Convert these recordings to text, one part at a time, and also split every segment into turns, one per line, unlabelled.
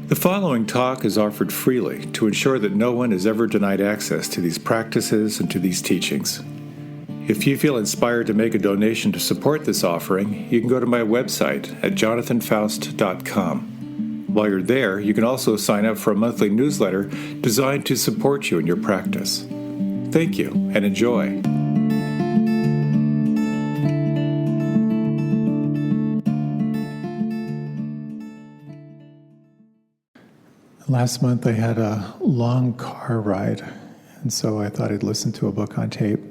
The following talk is offered freely to ensure that no one is ever denied access to these practices and to these teachings. If you feel inspired to make a donation to support this offering, you can go to my website at jonathanfoust.com. While you're there, you can also sign up for a monthly newsletter designed to support you in your practice. Thank you and enjoy.
Last month I had a long car ride, and so I thought I'd listen to a book on tape.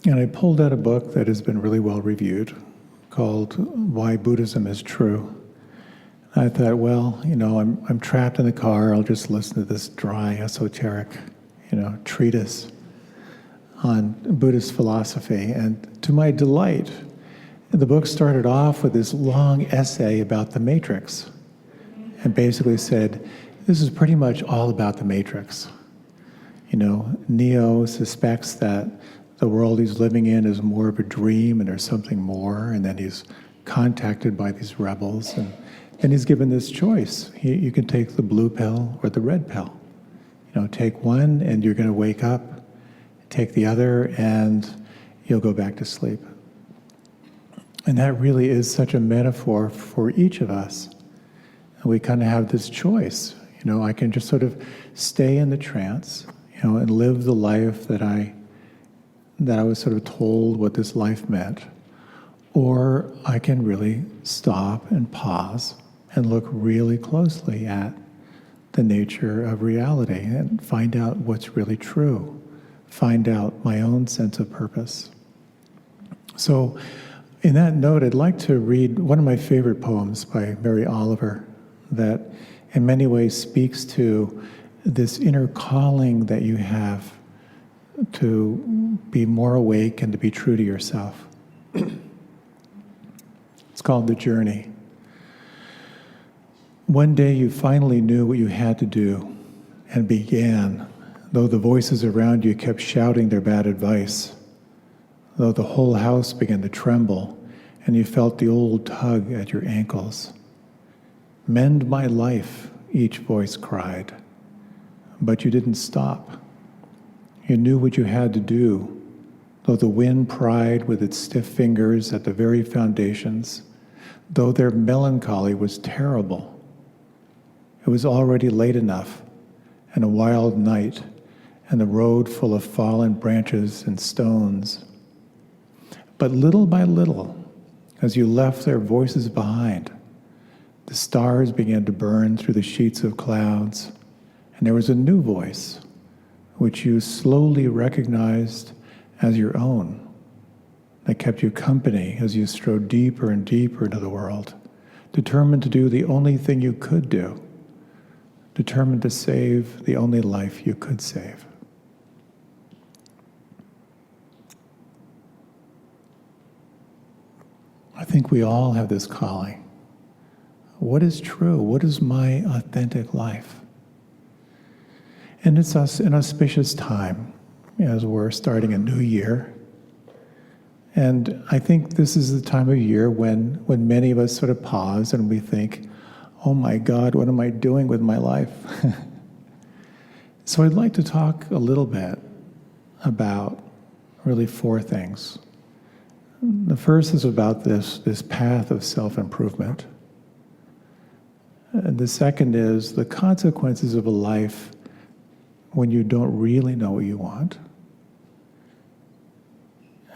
And I pulled out a book that has been really well reviewed called Why Buddhism is True. I thought, well, I'm trapped in the car, I'll just listen to this dry, esoteric, treatise on Buddhist philosophy. And to my delight, the book started off with this long essay about the Matrix and basically said, this is pretty much all about the Matrix. Neo suspects that the world he's living in is more of a dream and there's something more, and then he's contacted by these rebels, and then he's given this choice. You can take the blue pill or the red pill. Take one and you're going to wake up, take the other and you'll go back to sleep. And that really is such a metaphor for each of us. And we kind of have this choice. I can just sort of stay in the trance, and live the life that I was sort of told what this life meant. Or I can really stop and pause and look really closely at the nature of reality and find out what's really true, find out my own sense of purpose. So in that note, I'd like to read one of my favorite poems by Mary Oliver that in many ways speaks to this inner calling that you have to be more awake and to be true to yourself. It's called The Journey. One day you finally knew what you had to do and began, though the voices around you kept shouting their bad advice, though the whole house began to tremble and you felt the old tug at your ankles. Mend my life, each voice cried, but you didn't stop. You knew what you had to do, though the wind pried with its stiff fingers at the very foundations, though their melancholy was terrible. It was already late enough, and a wild night, and the road full of fallen branches and stones. But little by little, as you left their voices behind, the stars began to burn through the sheets of clouds, and there was a new voice, which you slowly recognized as your own, that kept you company as you strode deeper and deeper into the world, determined to do the only thing you could do, determined to save the only life you could save. I think we all have this calling. What is true? What is my authentic life? And it's an auspicious time as we're starting a new year. And I think this is the time of year when many of us sort of pause and we think, oh my God, what am I doing with my life? So I'd like to talk a little bit about really four things. The first is about this path of self-improvement. And the second is the consequences of a life when you don't really know what you want.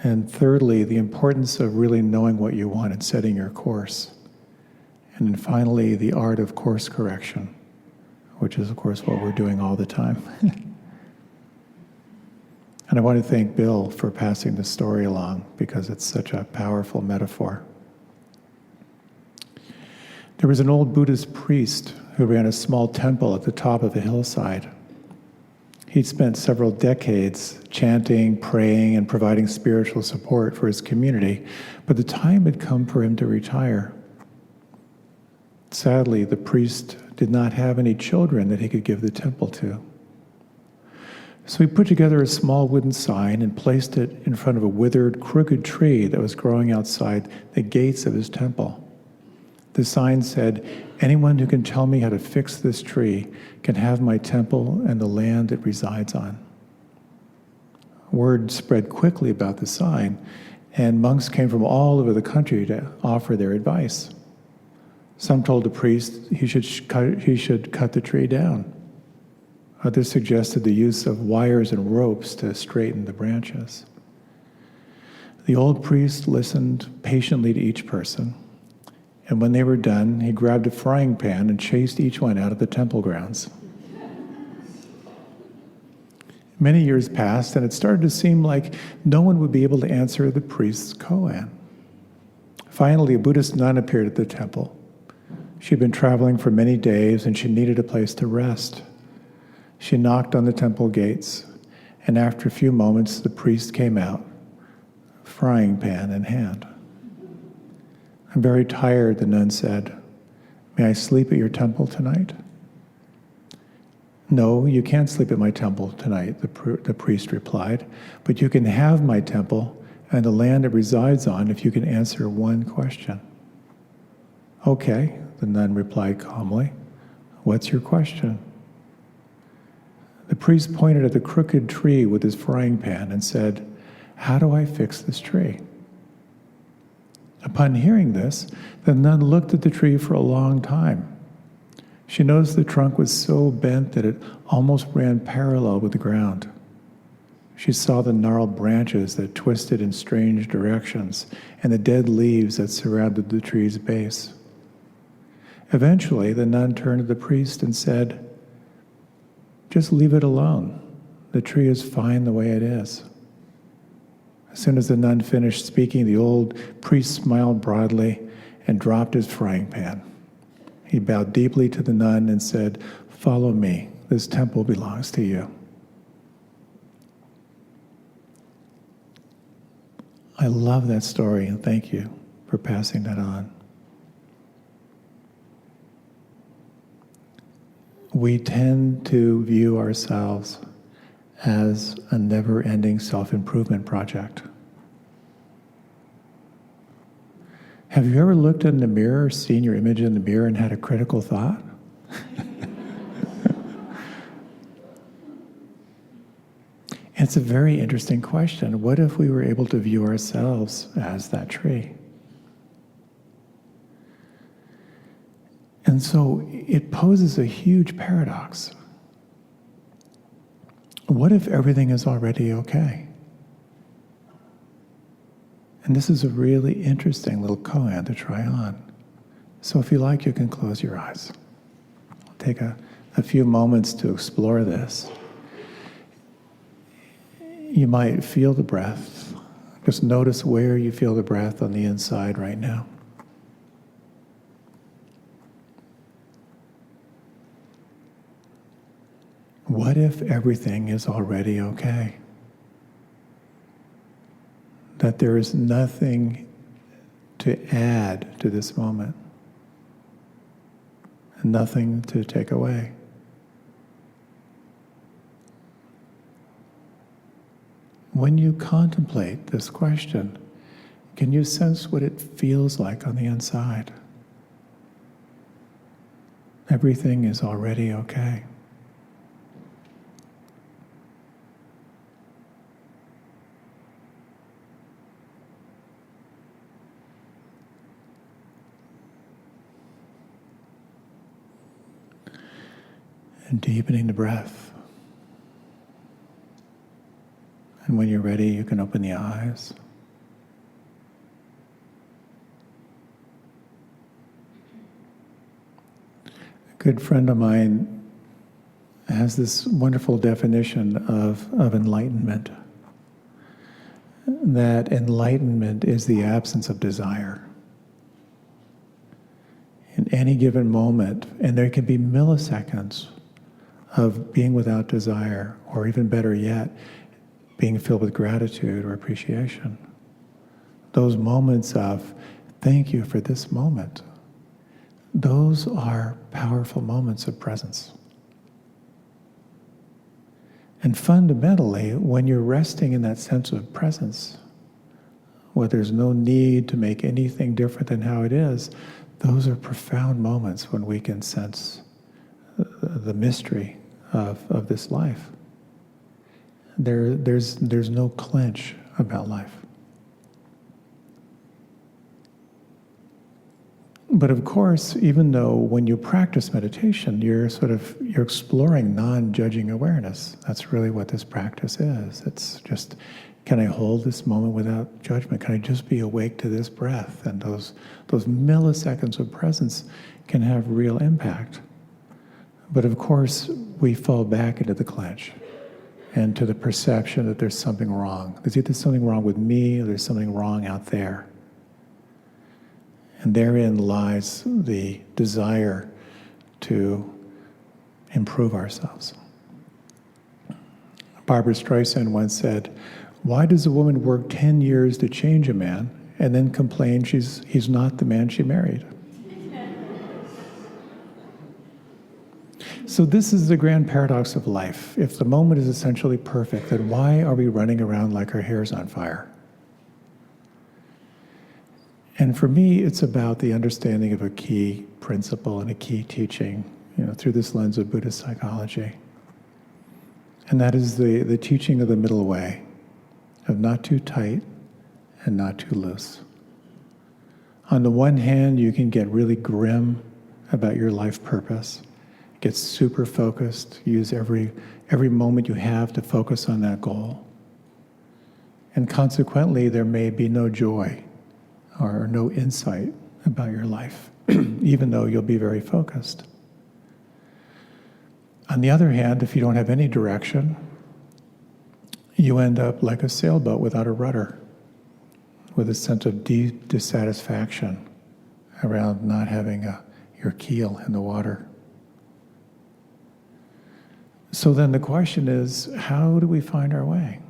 And thirdly, the importance of really knowing what you want and setting your course. And then finally, the art of course correction, which is, of course, what we're doing all the time. And I want to thank Bill for passing this story along because it's such a powerful metaphor. There was an old Buddhist priest who ran a small temple at the top of a hillside. He'd spent several decades chanting, praying, and providing spiritual support for his community, but the time had come for him to retire. Sadly, the priest did not have any children that he could give the temple to. So he put together a small wooden sign and placed it in front of a withered, crooked tree that was growing outside the gates of his temple. The sign said, "Anyone who can tell me how to fix this tree can have my temple and the land it resides on." Word spread quickly about the sign, and monks came from all over the country to offer their advice. Some told the priest he should cut the tree down. Others suggested the use of wires and ropes to straighten the branches. The old priest listened patiently to each person, and when they were done, he grabbed a frying pan and chased each one out of the temple grounds. Many years passed, and it started to seem like no one would be able to answer the priest's koan. Finally, a Buddhist nun appeared at the temple. She'd been traveling for many days, and she needed a place to rest. She knocked on the temple gates, and after a few moments, the priest came out, frying pan in hand. "I'm very tired," the nun said. "May I sleep at your temple tonight?" "No, you can't sleep at my temple tonight," the priest replied, "but you can have my temple and the land it resides on if you can answer one question." "Okay," the nun replied calmly. "What's your question?" The priest pointed at the crooked tree with his frying pan and said, "How do I fix this tree?" Upon hearing this, the nun looked at the tree for a long time. She noticed the trunk was so bent that it almost ran parallel with the ground. She saw the gnarled branches that twisted in strange directions and the dead leaves that surrounded the tree's base. Eventually, the nun turned to the priest and said, "Just leave it alone. The tree is fine the way it is." As soon as the nun finished speaking, the old priest smiled broadly and dropped his frying pan. He bowed deeply to the nun and said, "Follow me. This temple belongs to you." I love that story, and thank you for passing that on. We tend to view ourselves as a never-ending self-improvement project. Have you ever looked in the mirror, seen your image in the mirror, and had a critical thought? It's a very interesting question. What if we were able to view ourselves as that tree? And so it poses a huge paradox. What if everything is already okay? And this is a really interesting little koan to try on. So if you like, you can close your eyes. I'll take a few moments to explore this. You might feel the breath. Just notice where you feel the breath on the inside right now. What if everything is already okay? That there is nothing to add to this moment, and nothing to take away. When you contemplate this question, can you sense what it feels like on the inside? Everything is already okay. And deepening the breath. And when you're ready, you can open the eyes. A good friend of mine has this wonderful definition of enlightenment. That enlightenment is the absence of desire. In any given moment, and there can be milliseconds of being without desire, or even better yet, being filled with gratitude or appreciation. Those moments of, thank you for this moment, those are powerful moments of presence. And fundamentally, when you're resting in that sense of presence, where there's no need to make anything different than how it is, those are profound moments when we can sense the mystery of this life. There's no clinch about life. But of course, even though when you practice meditation, you're exploring non-judging awareness. That's really what this practice is. It's just, can I hold this moment without judgment? Can I just be awake to this breath? And those milliseconds of presence can have real impact. But of course, we fall back into the clench and to the perception that there's something wrong. There's either something wrong with me or there's something wrong out there. And therein lies the desire to improve ourselves. Barbara Streisand once said, "Why does a woman work 10 years to change a man and then complain he's not the man she married?" So this is the grand paradox of life. If the moment is essentially perfect, then why are we running around like our hair's on fire? And for me, it's about the understanding of a key principle and a key teaching, through this lens of Buddhist psychology. And that is the teaching of the middle way, of not too tight and not too loose. On the one hand, you can get really grim about your life purpose, get super focused, use every moment you have to focus on that goal. And consequently, there may be no joy or no insight about your life, even though you'll be very focused. On the other hand, if you don't have any direction, you end up like a sailboat without a rudder, with a sense of deep dissatisfaction around not having your keel in the water. So then the question is, how do we find our way?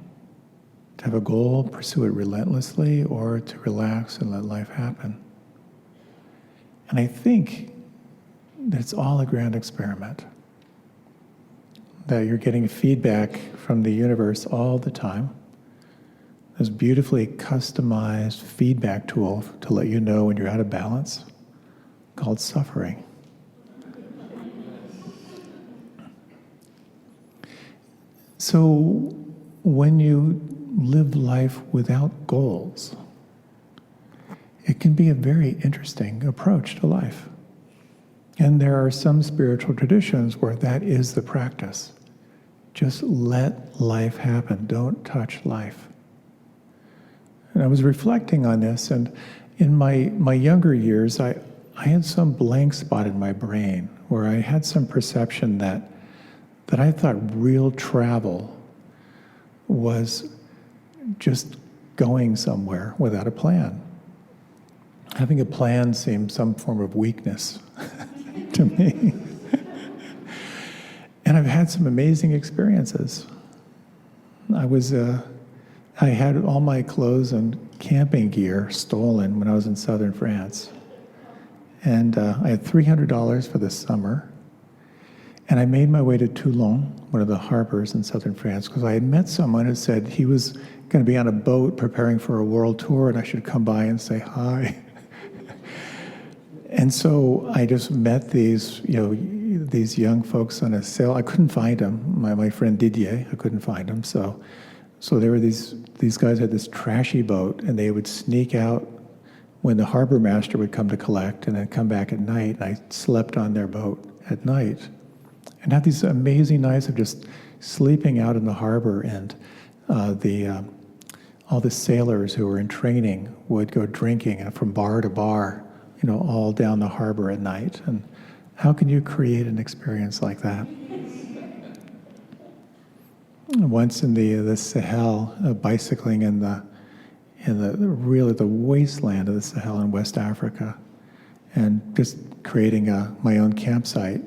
To have a goal, pursue it relentlessly, or to relax and let life happen? And I think that it's all a grand experiment. That you're getting feedback from the universe all the time. This beautifully customized feedback tool to let you know when you're out of balance, called suffering. So when you live life without goals, it can be a very interesting approach to life. And there are some spiritual traditions where that is the practice. Just let life happen. Don't touch life. And I was reflecting on this, and in my younger years, I had some blank spot in my brain where I had some perception that I thought real travel was just going somewhere without a plan. Having a plan seemed some form of weakness to me. And I've had some amazing experiences. I had all my clothes and camping gear stolen when I was in southern France. And I had $300 for the summer. And I made my way to Toulon, one of the harbors in southern France, because I had met someone who said he was going to be on a boat preparing for a world tour, and I should come by and say hi. And so I just met these young folks on a sail. I couldn't find them. My friend Didier, I couldn't find him. So there were these guys had this trashy boat, and they would sneak out when the harbor master would come to collect, and then come back at night. And I slept on their boat at night. And had these amazing nights of just sleeping out in the harbor, and all the sailors who were in training would go drinking from bar to bar, all down the harbor at night. And how can you create an experience like that? Once in the Sahel, bicycling in the wasteland of the Sahel in West Africa, and just creating my own campsite,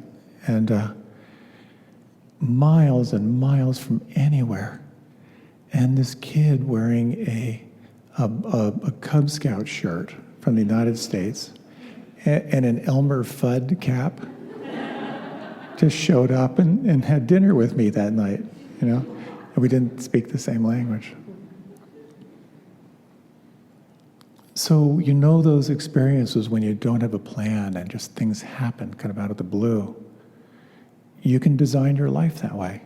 and miles and miles from anywhere, and this kid wearing a Cub Scout shirt from the United States and an Elmer Fudd cap just showed up and had dinner with me that night, and we didn't speak the same language. So you know those experiences when you don't have a plan and just things happen kind of out of the blue. You can design your life that way.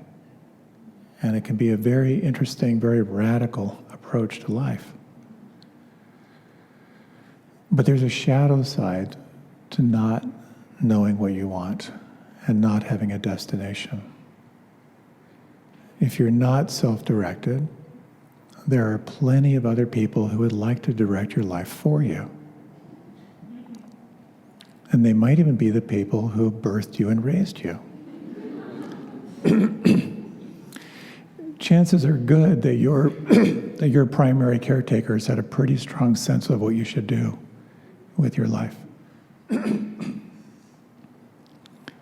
And it can be a very interesting, very radical approach to life. But there's a shadow side to not knowing what you want and not having a destination. If you're not self-directed, there are plenty of other people who would like to direct your life for you. And they might even be the people who birthed you and raised you. Chances are good that your primary caretakers had a pretty strong sense of what you should do with your life.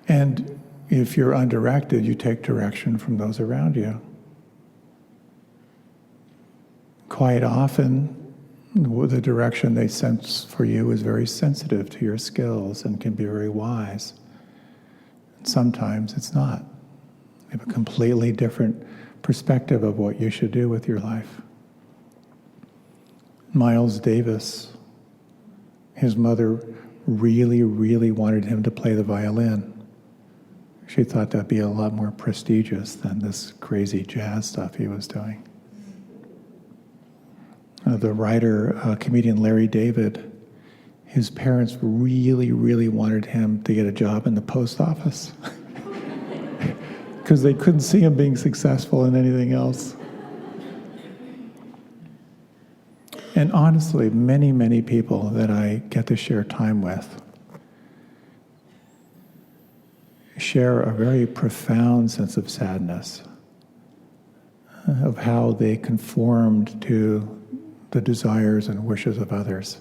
And if you're undirected, you take direction from those around you. Quite often, the direction they sense for you is very sensitive to your skills and can be very wise. Sometimes it's not. You have a completely different perspective of what you should do with your life. Miles Davis, his mother really, really wanted him to play the violin. She thought that'd be a lot more prestigious than this crazy jazz stuff he was doing. The writer, comedian Larry David, his parents really, really wanted him to get a job in the post office because they couldn't see him being successful in anything else. And honestly, many, many people that I get to share time with share a very profound sense of sadness of how they conformed to the desires and wishes of others,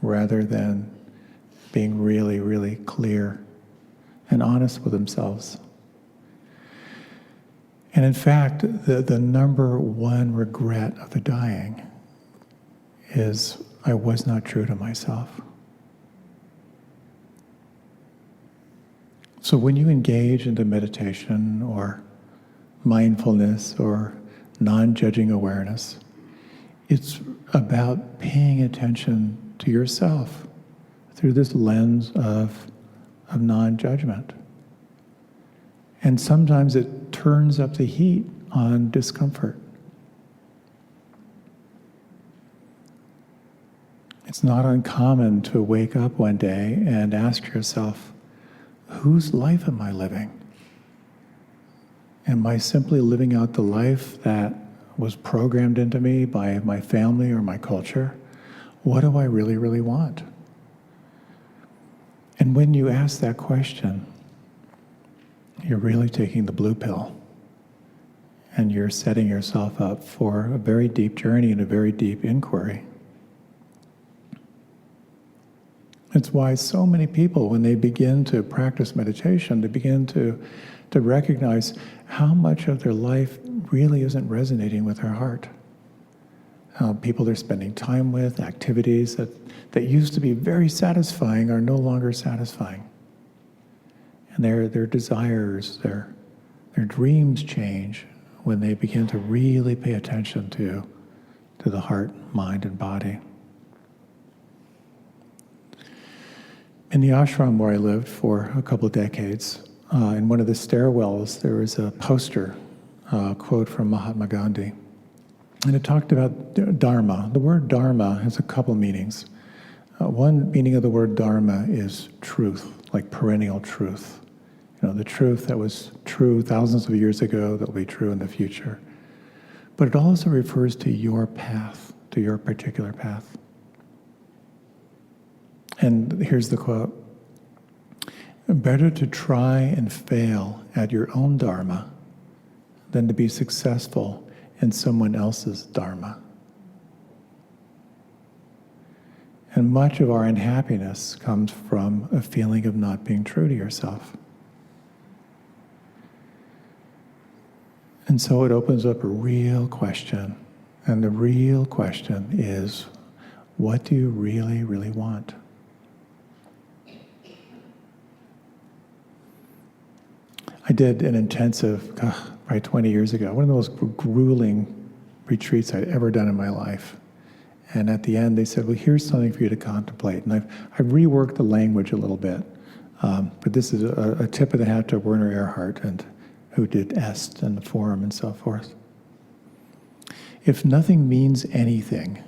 rather than being really, really clear and honest with themselves. And in fact, the number one regret of the dying is, I was not true to myself. So when you engage into meditation or mindfulness or non-judging awareness, it's about paying attention to yourself through this lens of non-judgment. And sometimes it turns up the heat on discomfort. It's not uncommon to wake up one day and ask yourself, whose life am I living? Am I simply living out the life that was programmed into me by my family or my culture? What do I really, really want? And when you ask that question, you're really taking the blue pill. And you're setting yourself up for a very deep journey and a very deep inquiry. It's why so many people, when they begin to practice meditation, they begin to recognize how much of their life really isn't resonating with their heart. How people they're spending time with, activities that used to be very satisfying are no longer satisfying. And their desires, their dreams change when they begin to really pay attention to the heart, mind, and body. In the ashram where I lived for a couple of decades, in one of the stairwells, there was a poster, quote from Mahatma Gandhi. And it talked about Dharma. The word Dharma has a couple meanings. One meaning of the word Dharma is truth, like perennial truth. You know, the truth that was true thousands of years ago that will be true in the future. But it also refers to your path, to your particular path. And here's the quote. Better to try and fail at your own Dharma than to be successful in someone else's Dharma. And much of our unhappiness comes from a feeling of not being true to yourself. And so it opens up a real question. And the real question is, what do you really, really want? I did an intensive, probably 20 years ago, one of the most grueling retreats I'd ever done in my life. And at the end, they said, well, here's something for you to contemplate. And I've reworked the language a little bit. But this is a tip of the hat to Werner Erhard, and who did Est and the Forum and so forth. If nothing means anything,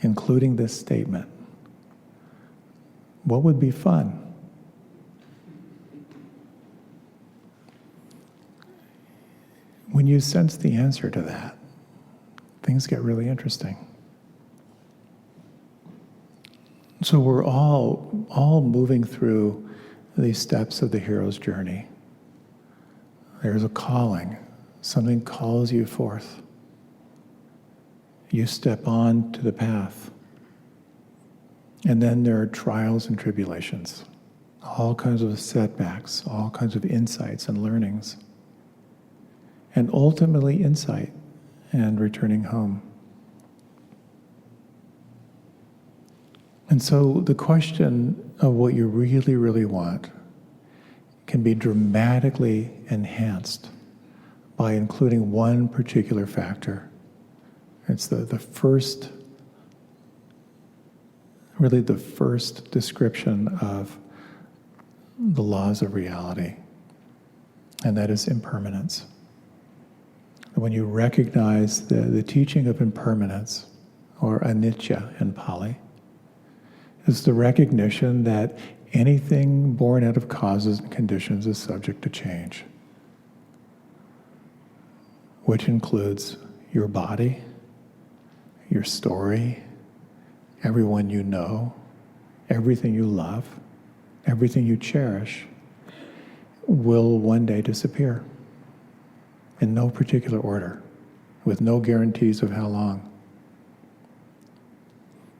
including this statement, what would be fun? When you sense the answer to that, things get really interesting. So we're all moving through these steps of the hero's journey. There's a calling. Something calls you forth. You step on to the path. And then there are trials and tribulations, all kinds of setbacks, all kinds of insights and learnings. And ultimately insight and returning home. And so the question of what you really, really want can be dramatically enhanced by including one particular factor. It's the first description of the laws of reality, and that is impermanence. When you recognize the teaching of impermanence, or anicca in Pali, is the recognition that anything born out of causes and conditions is subject to change, which includes your body, your story, everyone you know, everything you love, everything you cherish, will one day disappear in no particular order, with no guarantees of how long.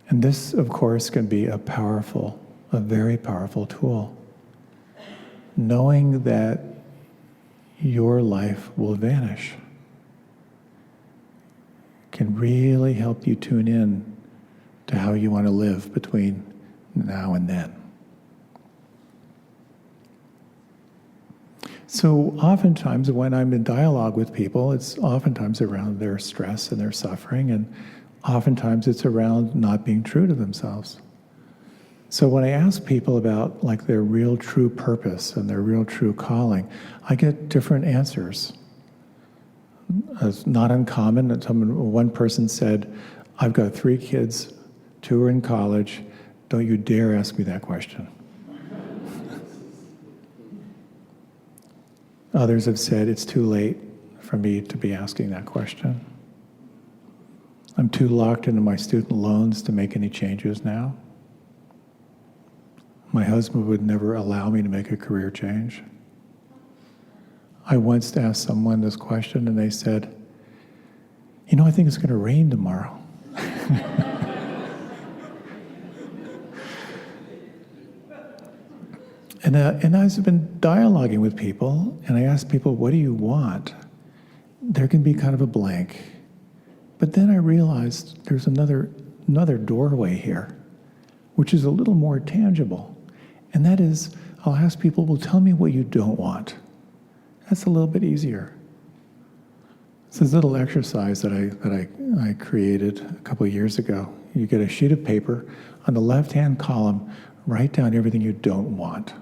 And this, of course, can be a very powerful tool. Knowing that your life will vanish can really help you tune in to how you want to live between now and then. So oftentimes when I'm in dialogue with people, it's oftentimes around their stress and their suffering, and oftentimes it's around not being true to themselves. So when I ask people about like their real true purpose and their real true calling, I get different answers. It's not uncommon. One person said, I've got 3 kids, 2 are in college, don't you dare ask me that question. Others have said, it's too late for me to be asking that question. I'm too locked into my student loans to make any changes now. My husband would never allow me to make a career change. I once asked someone this question and they said, I think it's going to rain tomorrow. And I've been dialoguing with people, and I ask people, what do you want? There can be kind of a blank. But then I realized there's another doorway here, which is a little more tangible. And that is, I'll ask people, well, tell me what you don't want. That's a little bit easier. It's this little exercise that I created a couple of years ago. You get a sheet of paper, on the left-hand column, write down everything you don't want.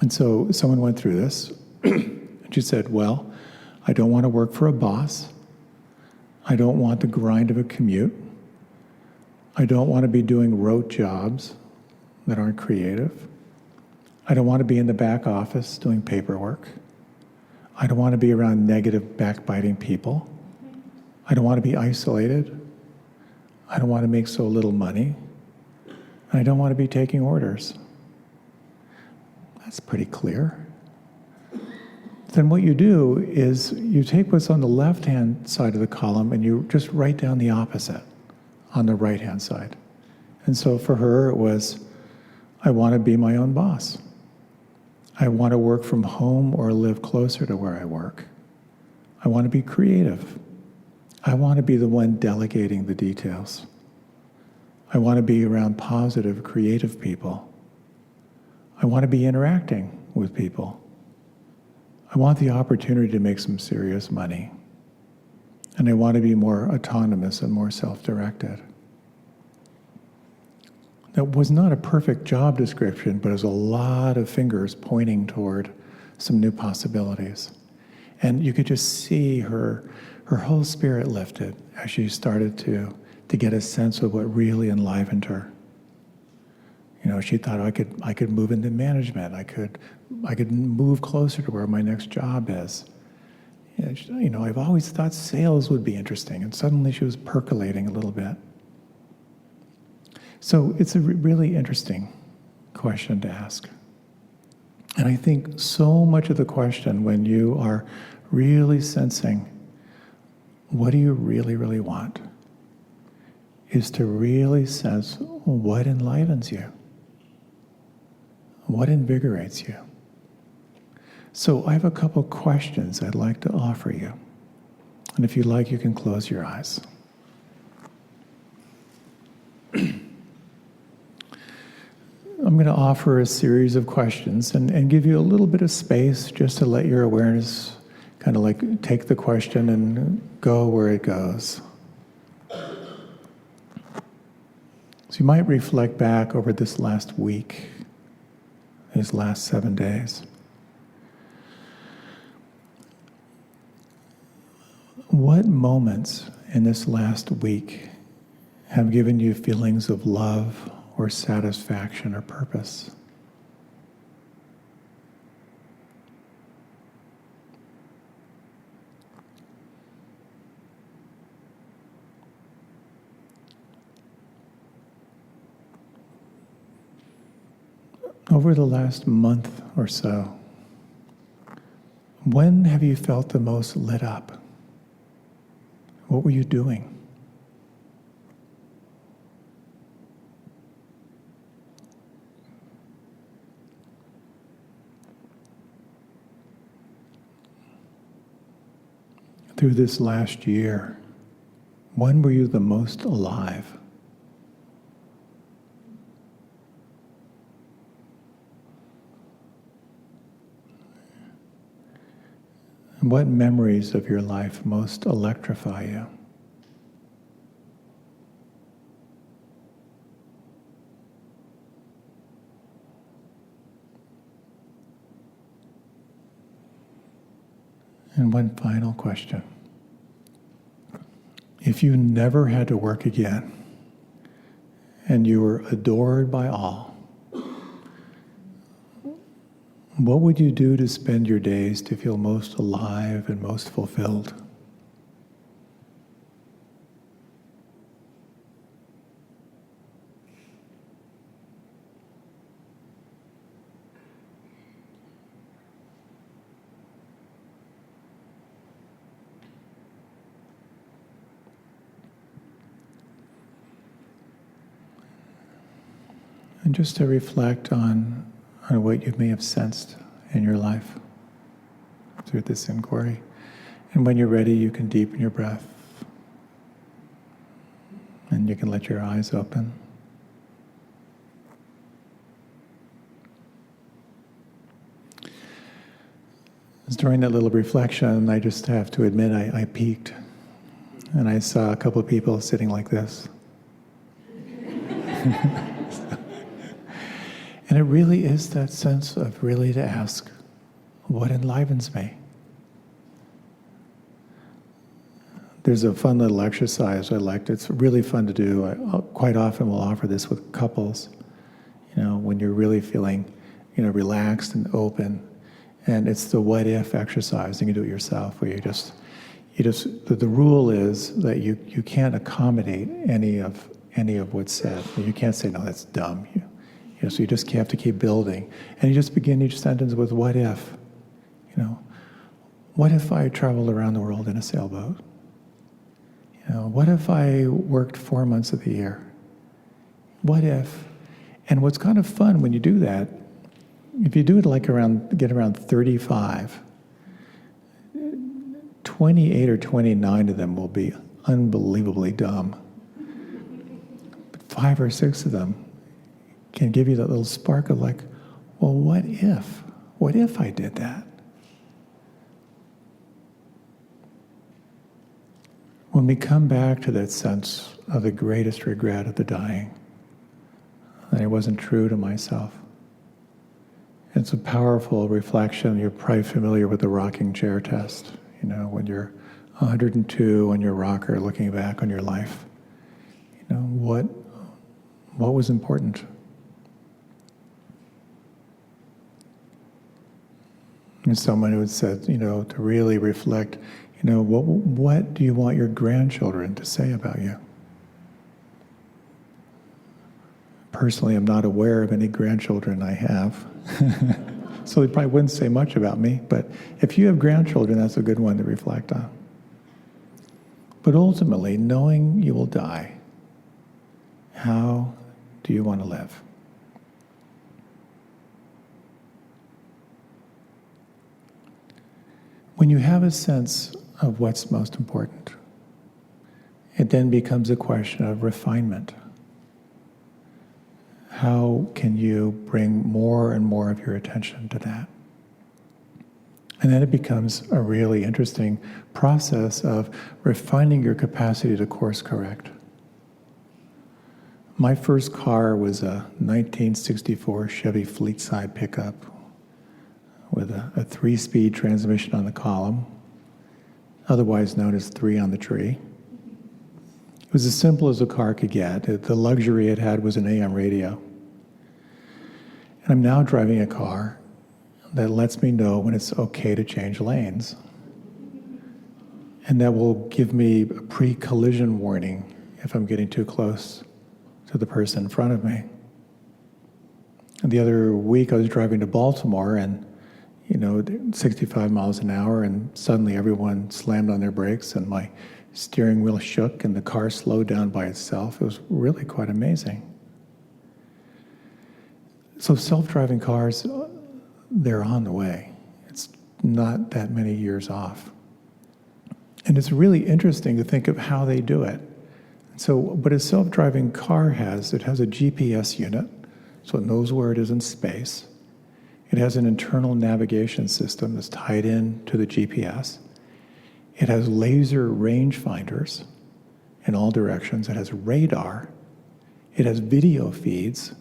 And so someone went through this, and she said, well, I don't want to work for a boss. I don't want the grind of a commute. I don't want to be doing rote jobs that aren't creative. I don't want to be in the back office doing paperwork. I don't want to be around negative, backbiting people. I don't want to be isolated. I don't want to make so little money. I don't want to be taking orders. That's pretty clear. Then what you do is you take what's on the left-hand side of the column and you just write down the opposite on the right-hand side. And so for her it was, I want to be my own boss. I want to work from home or live closer to where I work. I want to be creative. I want to be the one delegating the details. I want to be around positive, creative people. I want to be interacting with people. I want the opportunity to make some serious money. And I want to be more autonomous and more self-directed. That was not a perfect job description, but it was a lot of fingers pointing toward some new possibilities. And you could just see her whole spirit lifted as she started to get a sense of what really enlivened her. You know, she thought, I could move into management. I could move closer to where my next job is. You know, I've always thought sales would be interesting, and suddenly she was percolating a little bit. So it's a really interesting question to ask. And I think so much of the question, when you are really sensing, what do you really, really want, is to really sense what enlivens you, what invigorates you. So I have a couple questions I'd like to offer you. And if you like, you can close your eyes. I'm going to offer a series of questions and give you a little bit of space just to let your awareness kind of like take the question and go where it goes. So you might reflect back over this last week, these last 7 days. What moments in this last week have given you feelings of love or satisfaction or purpose? Over the last month or so, when have you felt the most lit up? What were you doing? Through this last year, when were you the most alive? And what memories of your life most electrify you? And one final question. If you never had to work again, and you were adored by all, what would you do to spend your days to feel most alive and most fulfilled? And just to reflect on what you may have sensed in your life through this inquiry. And when you're ready, you can deepen your breath. And you can let your eyes open. During that little reflection, I just have to admit I peeked. And I saw a couple of people sitting like this. And it really is that sense of really to ask, what enlivens me? There's a fun little exercise I liked. It's really fun to do. Quite often we'll offer this with couples, you know, when you're really feeling, you know, relaxed and open. And it's the what if exercise. You can do it yourself, where the rule is that you can't accommodate any of what's said. You can't say, no, that's dumb. So you just have to keep building. And you just begin each sentence with what if. You know, what if I traveled around the world in a sailboat? You know, what if I worked 4 months of the year? What if? And what's kind of fun when you do that, if you do it like get around 35, 28 or 29 of them will be unbelievably dumb. But 5 or 6 of them can give you that little spark of like, well, what if? What if I did that? when we come back to that sense of the greatest regret of the dying, that I wasn't true to myself, it's a powerful reflection. You're probably familiar with the rocking chair test, when you're 102 on your rocker looking back on your life. What was important? And someone who had said, to really reflect, what do you want your grandchildren to say about you? Personally, I'm not aware of any grandchildren I have. So they probably wouldn't say much about me, but if you have grandchildren, that's a good one to reflect on. But ultimately, knowing you will die, how do you want to live? When you have a sense of what's most important, it then becomes a question of refinement. How can you bring more and more of your attention to that? And then it becomes a really interesting process of refining your capacity to course correct. My first car was a 1964 Chevy Fleetside pickup with a 3-speed transmission on the column, otherwise known as 3 on the tree. It was as simple as a car could get. The luxury it had was an AM radio. And I'm now driving a car that lets me know when it's okay to change lanes. And that will give me a pre-collision warning if I'm getting too close to the person in front of me. And the other week I was driving to Baltimore and 65 miles an hour, and suddenly everyone slammed on their brakes and my steering wheel shook and the car slowed down by itself. It was really quite amazing. So self-driving cars, they're on the way. It's not that many years off. And it's really interesting to think of how they do it. So what a self-driving car has, it has a GPS unit, so it knows where it is in space. It has an internal navigation system that's tied in to the GPS. It has laser rangefinders in all directions. It has radar. It has video feeds.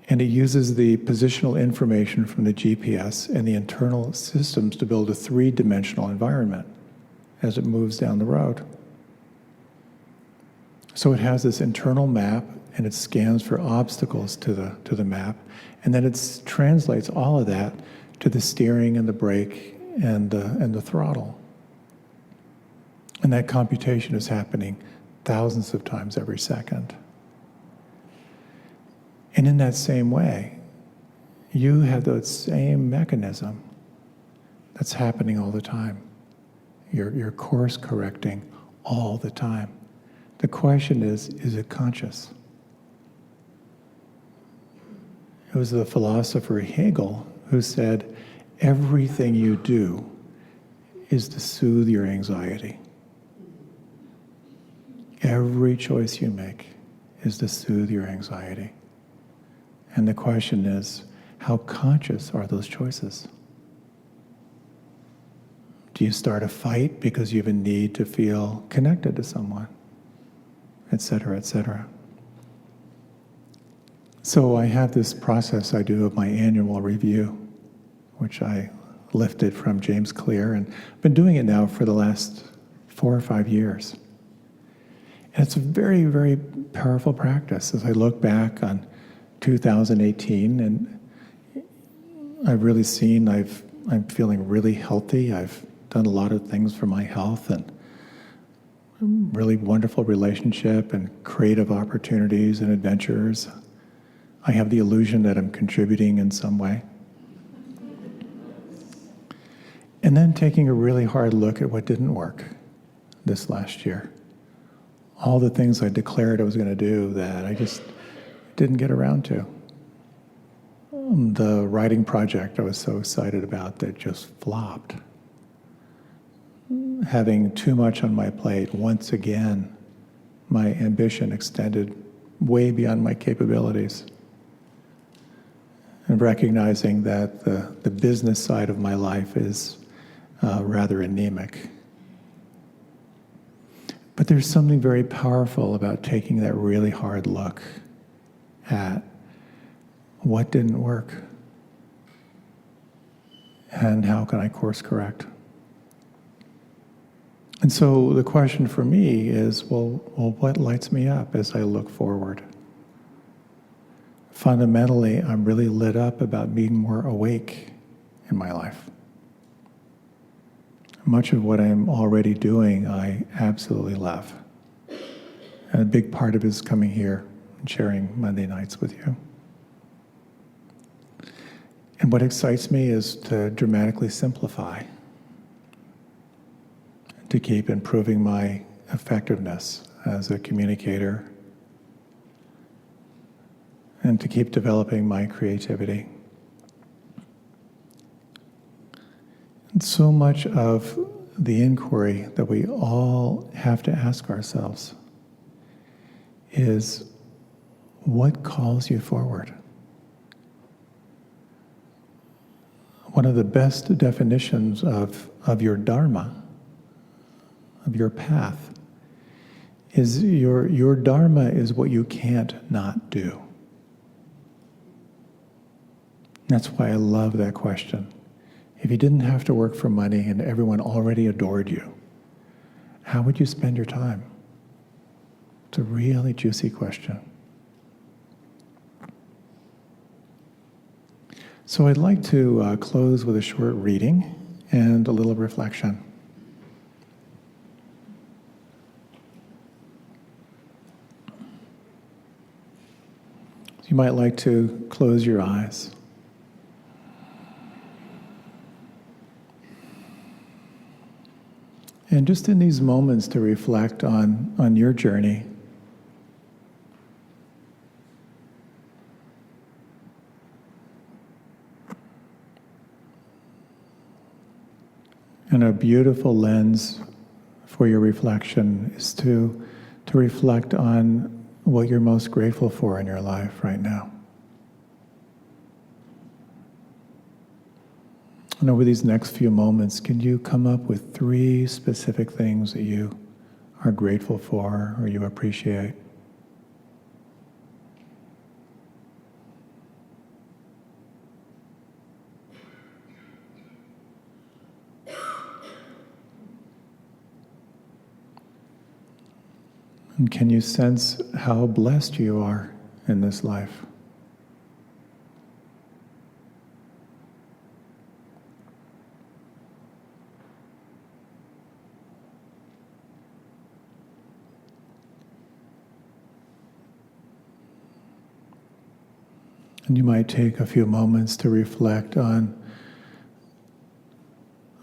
And it uses the positional information from the GPS and the internal systems to build a 3-dimensional environment as it moves down the road. So it has this internal map, and it scans for obstacles to the map, and then it translates all of that to the steering and the brake and the throttle. And that computation is happening thousands of times every second. And in that same way, you have that same mechanism that's happening all the time. You're course correcting all the time. The question is it conscious? It was the philosopher Hegel who said, everything you do is to soothe your anxiety. Every choice you make is to soothe your anxiety. And the question is, how conscious are those choices? Do you start a fight because you have a need to feel connected to someone? Et cetera, et cetera. So I have this process I do of my annual review, which I lifted from James Clear, and I've been doing it now for the last 4 or 5 years. And it's a very, very powerful practice as I look back on 2018, and I've really seen I'm feeling really healthy. I've done a lot of things for my health and really wonderful relationship and creative opportunities and adventures. I have the illusion that I'm contributing in some way. And then taking a really hard look at what didn't work this last year. All the things I declared I was going to do that I just didn't get around to. The writing project I was so excited about that just flopped. Having too much on my plate, once again, my ambition extended way beyond my capabilities. And recognizing that the business side of my life is rather anemic. But there's something very powerful about taking that really hard look at what didn't work and how can I course correct. And so the question for me is, well, what lights me up as I look forward? Fundamentally, I'm really lit up about being more awake in my life. Much of what I'm already doing, I absolutely love. And a big part of it is coming here and sharing Monday nights with you. And what excites me is to dramatically simplify, to keep improving my effectiveness as a communicator, and to keep developing my creativity. And so much of the inquiry that we all have to ask ourselves is, what calls you forward? One of the best definitions of your dharma, of your path, is your dharma is what you can't not do. That's why I love that question. If you didn't have to work for money and everyone already adored you, how would you spend your time? It's a really juicy question. So I'd like to close with a short reading and a little reflection. You might like to close your eyes. And just in these moments to reflect on your journey. And a beautiful lens for your reflection is to reflect on what you're most grateful for in your life right now. And over these next few moments, can you come up with 3 specific things that you are grateful for or you appreciate? And can you sense how blessed you are in this life? And you might take a few moments to reflect on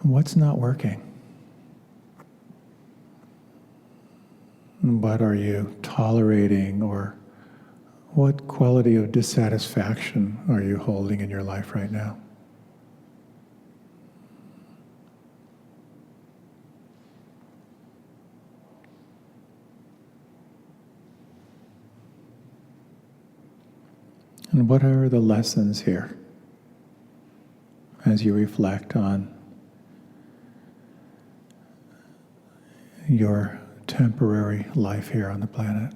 what's not working. What are you tolerating, or what quality of dissatisfaction are you holding in your life right now? And what are the lessons here as you reflect on your temporary life here on the planet?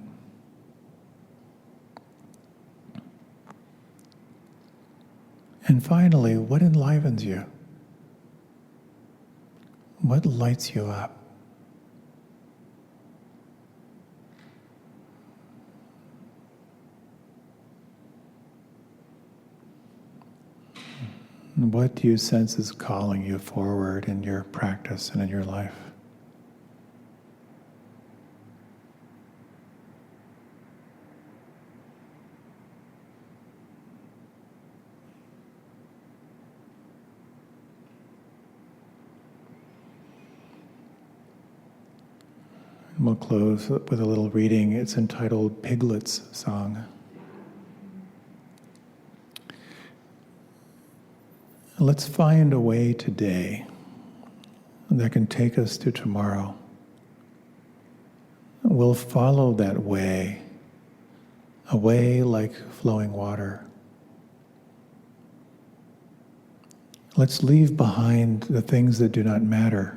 And finally, what enlivens you? What lights you up? And what do you sense is calling you forward in your practice and in your life? And we'll close with a little reading. It's entitled Piglet's Song. Let's find a way today that can take us to tomorrow. We'll follow that way, a way like flowing water. Let's leave behind the things that do not matter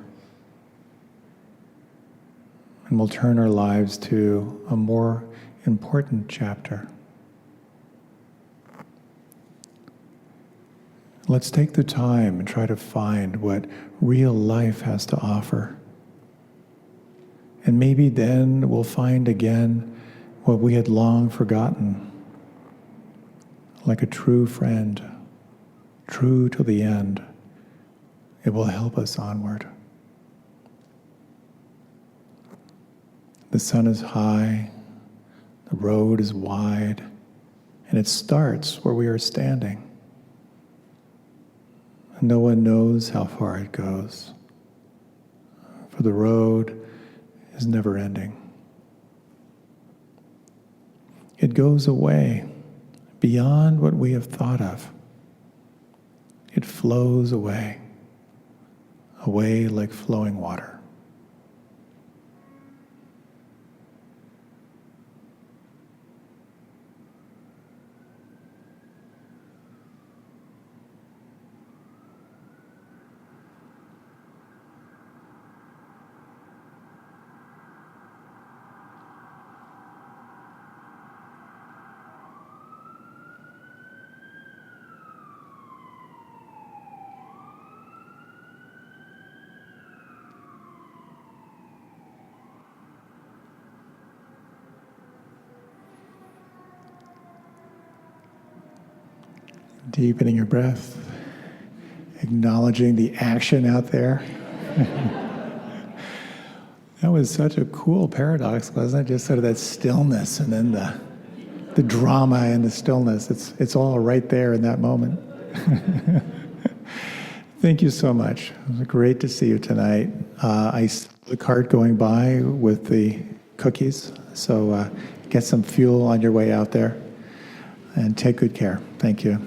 and we'll turn our lives to a more important chapter. Let's take the time and try to find what real life has to offer. And maybe then we'll find again what we had long forgotten, like a true friend, true to the end. It will help us onward. The sun is high, the road is wide, and it starts where we are standing. No one knows how far it goes, for the road is never ending. It goes away beyond what we have thought of. It flows away, away like flowing water. Deepening your breath, acknowledging the action out there. That was such a cool paradox, wasn't it? Just sort of that stillness and then the drama and the stillness. It's all right there in that moment. Thank you so much. It was great to see you tonight. I saw the cart going by with the cookies, so get some fuel on your way out there and take good care. Thank you.